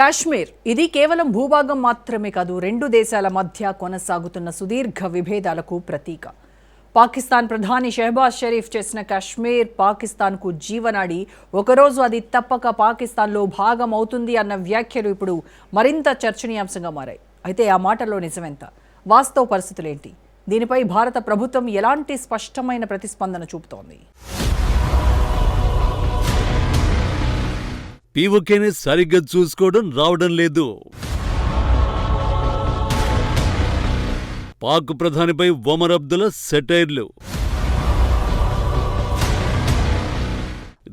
కాశ్మీర్ ఇది కేవలం భూభాగం మాత్రమే కాదు, రెండు దేశాల మధ్య కొనసాగుతున్న సుదీర్ఘ విభేదాలకు ప్రతీక. పాకిస్తాన్ ప్రధాని షెహబాజ్ షరీఫ్ చేసిన కాశ్మీర్ పాకిస్తాన్కు జీవనాడి, ఒకరోజు అది తప్పక పాకిస్తాన్లో భాగం అవుతుంది అన్న వ్యాఖ్యలు ఇప్పుడు మరింత చర్చనీయాంశంగా మారాయి. అయితే ఆ మాటల్లో నిజమెంత? వాస్తవ పరిస్థితులేంటి? దీనిపై భారత ప్రభుత్వం ఎలాంటి స్పష్టమైన ప్రతిస్పందన చూపుతోంది? పీఓకేని సరిగ్గా చూసుకోవడం రావడం లేదు. పాక్ ప్రధానిపై ఒమర్ అబ్దుల్లా సెటైర్లు.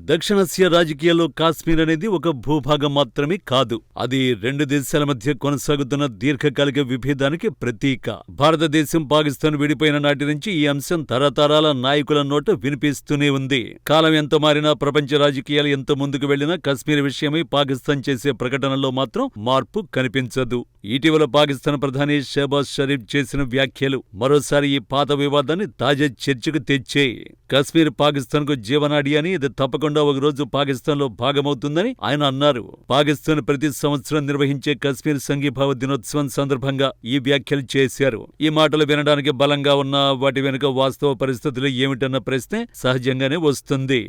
దక్షిణాసియా రాజకీయాల్లో కాశ్మీర్ అనేది ఒక భూభాగం మాత్రమే కాదు, అది రెండు దేశాల మధ్య కొనసాగుతున్న దీర్ఘకాలిక విభేదానికి ప్రతీక. భారతదేశం పాకిస్తాన్ విడిపోయిన నాటి నుంచి ఈ అంశం తరతరాల నాయకుల నోట వినిపిస్తూనే ఉంది. కాలం ఎంత మారినా, ప్రపంచ రాజకీయాలు ఎంత ముందుకు వెళ్లినా కాశ్మీర్ విషయమై పాకిస్తాన్ చేసే ప్రకటనలో మాత్రం మార్పు కనిపించదు. ఇటీవల పాకిస్తాన్ ప్రధాని షెహబాజ్ షరీఫ్ చేసిన వ్యాఖ్యలు మరోసారి ఈ పాత వివాదాన్ని తాజా చర్చకు తెచ్చాయి. కాశ్మీర్ పాకిస్తాన్కు జీవనాడి అని, ఇది తప్పకుండా ఒకరోజు పాకిస్తాన్లో భాగమవుతుందని ఆయన అన్నారు. పాకిస్తాన్ ప్రతి సంవత్సరం నిర్వహించే కాశ్మీర్ సంఘీభావ దినోత్సవం సందర్భంగా ఈ వ్యాఖ్యలు చేశారు. ఈ మాటలు వినడానికి బలంగా ఉన్న వాటి వెనుక వాస్తవ పరిస్థితులు ఏమిటన్న ప్రశ్నే సహజంగానే వస్తుంది.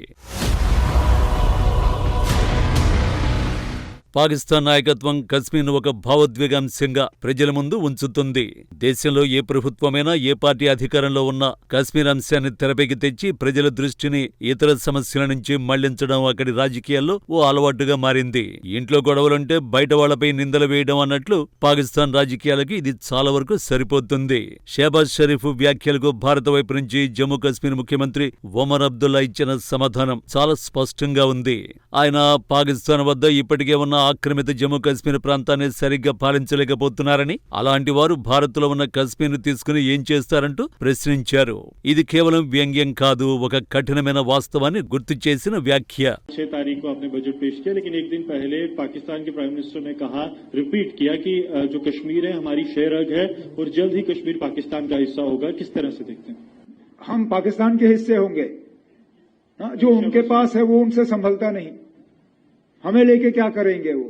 పాకిస్తాన్ నాయకత్వం కశ్మీర్ను ఒక భావోద్వేగాంశంగా ప్రజల ముందు ఉంచుతుంది. దేశంలో ఏ ప్రభుత్వమైనా, ఏ పార్టీ అధికారంలో ఉన్నా కశ్మీర్ అంశాన్ని తెరపైకి తెచ్చి ప్రజల దృష్టిని ఇతర సమస్యల నుంచి మళ్లించడం అక్కడి రాజకీయాల్లో ఓ అలవాటుగా మారింది. ఇంట్లో గొడవలుంటే బయట వాళ్లపై నిందలు వేయడం అన్నట్లు పాకిస్తాన్ రాజకీయాలకి ఇది చాలా వరకు సరిపోతుంది. షెహబాజ్ షరీఫ్ వ్యాఖ్యలకు భారత వైపు నుంచి జమ్మూ కశ్మీర్ ముఖ్యమంత్రి ఒమర్ అబ్దుల్లా ఇచ్చిన సమాధానం చాలా స్పష్టంగా ఉంది. ఆయన పాకిస్తాన్ వద్ద ఇప్పటికే ఉన్న ఆక్రమిత జమ్మూ కశ్మీర్ ప్రాంతాన్ని సరిగ్గా పాలించలేకపోతున్నారని, అలాంటి వారు భారత్లో ఉన్న కశ్మీర్ను తీసుకుని ఏం చేస్తారంటూ ప్రశ్నించారు. ఇది కేవలం వ్యంగ్యం కాదు, ఒక కఠినమైన వాస్తవాన్ని గుర్తు చేసిన వ్యాఖ్య. 6 तारीख को आपने बजट पेश किया, लेकिन एक दिन पहले पाकिस्तान के प्राइम मिनिस्टर ने कहा, रिपीट किया कि जो कश्मीर है हमारी शेर रग है और जल्द ही कश्मीर पाकिस्तान का हिस्सा होगा. किस तरह से देखते हैं? हम पाकिस्तान के हिस्से होंगे, जो उनके पास है वो उनसे संभलता नहीं, हमें लेके क्या करेंगे वो?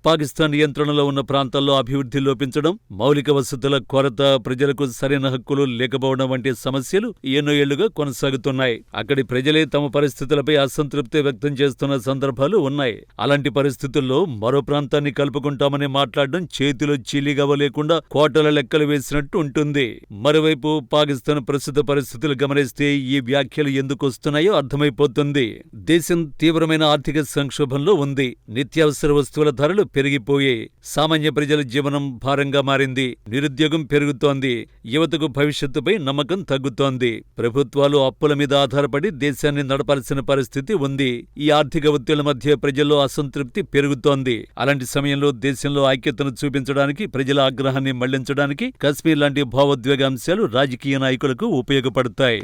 పాకిస్తాన్ నియంత్రణలో ఉన్న ప్రాంతాల్లో అభివృద్ధి లోపించడం, మౌలిక వసతుల కొరత, ప్రజలకు సరైన హక్కులు లేకపోవడం వంటి సమస్యలు ఎన్నో ఏళ్లుగా కొనసాగుతున్నాయి. అక్కడి ప్రజలే తమ పరిస్థితులపై అసంతృప్తి వ్యక్తం చేస్తున్న సందర్భాలు ఉన్నాయి. అలాంటి పరిస్థితుల్లో మరో ప్రాంతాన్ని కలుపుకుంటామని మాట్లాడడం చేతిలో చీలిగవ లేకుండా కోటల లెక్కలు వేసినట్టు ఉంటుంది. మరోవైపు పాకిస్తాన్ ప్రస్తుత పరిస్థితులు గమనిస్తే ఈ వ్యాఖ్యలు ఎందుకు వస్తున్నాయో అర్థమైపోతుంది. దేశం తీవ్రమైన ఆర్థిక సంక్షోభంలో ఉంది. నిత్యావసర వస్తువుల ధరలు పెరిగిపోయి సామాన్య ప్రజల జీవనం భారంగా మారింది. నిరుద్యోగం పెరుగుతోంది. యువతకు భవిష్యత్తుపై నమ్మకం తగ్గుతోంది. ప్రభుత్వాలు అప్పుల మీద ఆధారపడి దేశాన్ని నడపాల్సిన పరిస్థితి ఉంది. ఈ ఆర్థిక ఒత్తిళ్ల మధ్య ప్రజల్లో అసంతృప్తి పెరుగుతోంది. అలాంటి సమయంలో దేశంలో ఐక్యతను చూపించడానికి, ప్రజల ఆగ్రహాన్ని మళ్లించడానికి కశ్మీర్ లాంటి భావోద్వేగాంశాలు రాజకీయ నాయకులకు ఉపయోగపడతాయి.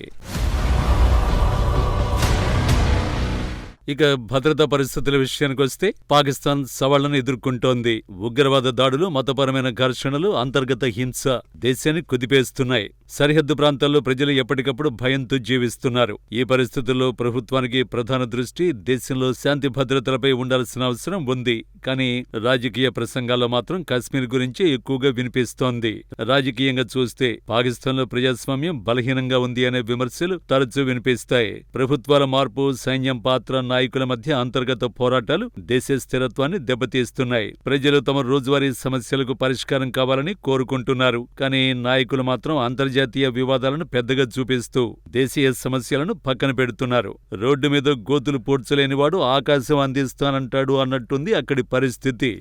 ఇక భద్రతా పరిస్థితుల విషయానికొస్తే పాకిస్తాన్ సవాళ్లను ఎదుర్కొంటోంది. ఉగ్రవాద దాడులు, మతపరమైన ఘర్షణలు, అంతర్గత హింస దేశాన్ని కుదిపేస్తున్నాయి. సరిహద్దు ప్రాంతాల్లో ప్రజలు ఎప్పటికప్పుడు భయంతో జీవిస్తున్నారు. ఈ పరిస్థితుల్లో ప్రభుత్వానికి ప్రధాన దృష్టి దేశంలో శాంతి భద్రతలపై ఉండాల్సిన అవసరం ఉంది. కానీ రాజకీయ ప్రసంగాల్లో మాత్రం కాశ్మీర్ గురించి ఎక్కువగా వినిపిస్తోంది. రాజకీయంగా చూస్తే పాకిస్తాన్లో ప్రజాస్వామ్యం బలహీనంగా ఉంది అనే విమర్శలు తరచూ వినిపిస్తాయి. ప్రభుత్వాల మార్పు, సైన్యం పాత్ర, నాయకుల మధ్య అంతర్గత పోరాటాలు దేశ స్థిరత్వాన్ని దెబ్బతీస్తున్నాయి. ప్రజలు తమ రోజువారీ సమస్యలకు పరిష్కారం కావాలని కోరుకుంటున్నారు. కానీ నాయకులు మాత్రం అంతర్జాతీయ వివాదాలను పెద్దగా చూపిస్తూ దేశీయ సమస్యలను పక్కన పెడుతున్నారు. రోడ్డు మీద గోతులు పూడ్చలేనివాడు ఆకాశం అందిస్తానంటాడు అన్నట్టుంది అక్కడి పరిస్థితి.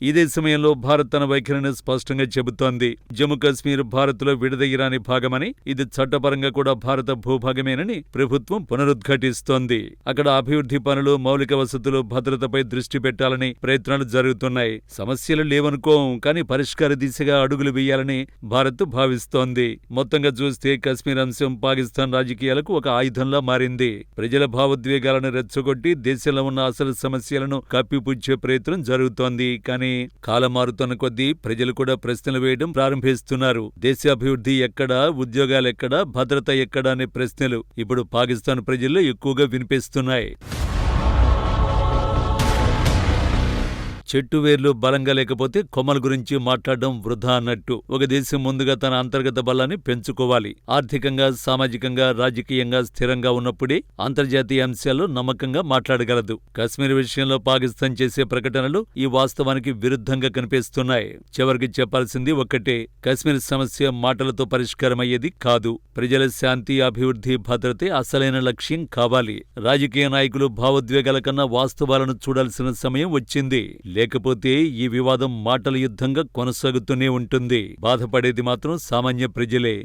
ఇదే సమయంలో భారత్ తన వైఖరిని స్పష్టంగా చెబుతోంది. జమ్మూ కాశ్మీర్ భారత్లో విడదీయరాని భాగమని, ఇది చట్టపరంగా కూడా భారత భూభాగమేనని ప్రభుత్వం పునరుద్ఘాటిస్తోంది. అక్కడ అభివృద్ధి పనులు, మౌలిక వసతులు, భద్రతపై దృష్టి పెట్టాలని ప్రయత్నాలు జరుగుతున్నాయి. సమస్యలు లేవనుకోం, కానీ పరిష్కార దిశగా అడుగులు వేయాలని భారత్ భావిస్తోంది. మొత్తంగా చూస్తే కశ్మీర్ అంశం పాకిస్తాన్ రాజకీయాలకు ఒక ఆయుధంలా మారింది. ప్రజల భావోద్వేగాలను రెచ్చగొట్టి దేశంలో ఉన్న అసలు సమస్యలను కప్పిపుచ్చే ప్రయత్నం జరుగుతోంది. కానీ కానీ కాలం మారుతున్న కొద్దీ ప్రజలు కూడా ప్రశ్నలు వేయడం ప్రారంభిస్తున్నారు. దేశాభివృద్ధి ఎక్కడా, ఉద్యోగాలెక్కడా, భద్రత ఎక్కడా అనే ప్రశ్నలు ఇప్పుడు పాకిస్తాన్ ప్రజల్లో ఎక్కువగా వినిపిస్తున్నాయి. చెట్టు వేర్లు బలంగా లేకపోతే కొమ్మల గురించి మాట్లాడడం వృధా అన్నట్టు. ఒక దేశం ముందుగా తన అంతర్గత బలాన్ని పెంచుకోవాలి. ఆర్థికంగా, సామాజికంగా, రాజకీయంగా స్థిరంగా ఉన్నప్పుడే అంతర్జాతీయ అంశాల్లో నమ్మకంగా మాట్లాడగలదు. కశ్మీర్ విషయంలో పాకిస్తాన్ చేసే ప్రకటనలు ఈ వాస్తవానికి విరుద్ధంగా కనిపిస్తున్నాయి. చివరికి చెప్పాల్సింది ఒక్కటే, కశ్మీర్ సమస్య మాటలతో పరిష్కారమయ్యేది కాదు. ప్రజల శాంతి, అభివృద్ధి, భద్రతే అసలైన లక్ష్యం కావాలి. రాజకీయ నాయకులు భావోద్వేగాల కన్నా వాస్తవాలను చూడాల్సిన సమయం వచ్చింది. లేకపోతే ఈ వివాదం మాటల యుద్ధంగా కొనసాగుతూనే ఉంటుంది. బాధపడేది మాత్రం సామాన్య ప్రజలే.